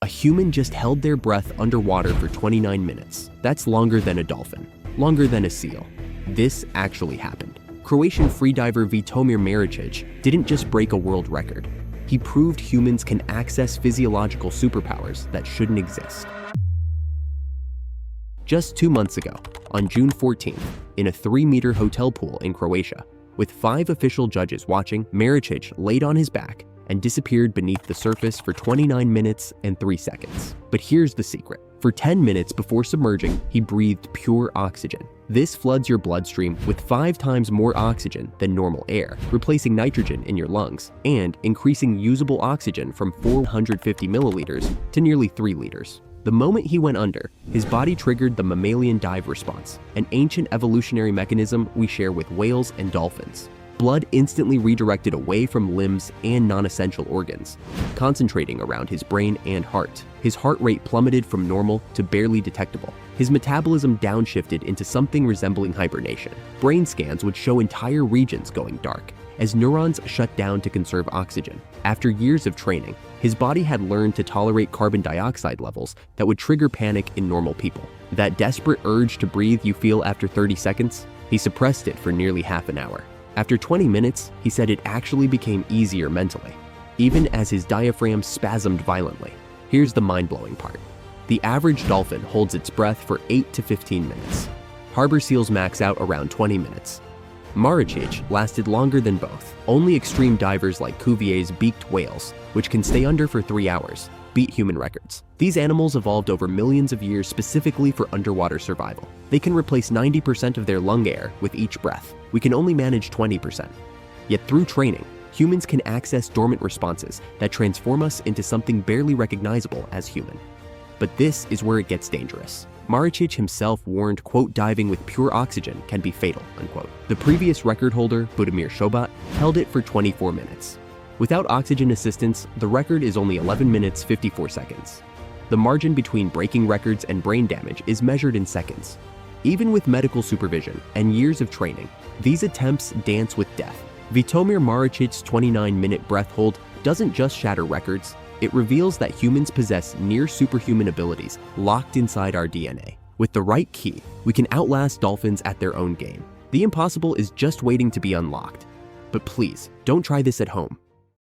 A human just held their breath underwater for 29 minutes. That's longer than a dolphin, longer than a seal. This actually happened. Croatian freediver Vitomir Maričić didn't just break a world record. He proved humans can access physiological superpowers that shouldn't exist. Just 2 months ago, on June 14th, in a 3-meter hotel pool in Croatia, with 5 official judges watching, Maricic laid on his back and disappeared beneath the surface for 29 minutes and 3 seconds. But here's the secret. For 10 minutes before submerging, he breathed pure oxygen. This floods your bloodstream with 5 times more oxygen than normal air, replacing nitrogen in your lungs and increasing usable oxygen from 450 milliliters to nearly 3 liters. The moment he went under, his body triggered the mammalian dive response, an ancient evolutionary mechanism we share with whales and dolphins. Blood instantly redirected away from limbs and non-essential organs, concentrating around his brain and heart. His heart rate plummeted from normal to barely detectable. His metabolism downshifted into something resembling hibernation. Brain scans would show entire regions going dark, as neurons shut down to conserve oxygen. After years of training, his body had learned to tolerate carbon dioxide levels that would trigger panic in normal people. That desperate urge to breathe you feel after 30 seconds, he suppressed it for nearly half an hour. After 20 minutes, he said it actually became easier mentally, even as his diaphragm spasmed violently. Here's the mind-blowing part. The average dolphin holds its breath for 8 to 15 minutes. Harbor seals max out around 20 minutes. Maricic lasted longer than both. Only extreme divers like Cuvier's beaked whales, which can stay under for 3 hours, beat human records. These animals evolved over millions of years specifically for underwater survival. They can replace 90% of their lung air with each breath. We can only manage 20%. Yet through training, humans can access dormant responses that transform us into something barely recognizable as human. But this is where it gets dangerous. Maricic himself warned, quote, diving with pure oxygen can be fatal, unquote. The previous record holder, Vitomir Maričić, held it for 24 minutes. Without oxygen assistance, the record is only 11 minutes 54 seconds. The margin between breaking records and brain damage is measured in seconds. Even with medical supervision and years of training, these attempts dance with death. Vitomir Maricic's 29-minute breath hold doesn't just shatter records, it reveals that humans possess near-superhuman abilities locked inside our DNA. With the right key, we can outlast dolphins at their own game. The impossible is just waiting to be unlocked. But please, don't try this at home.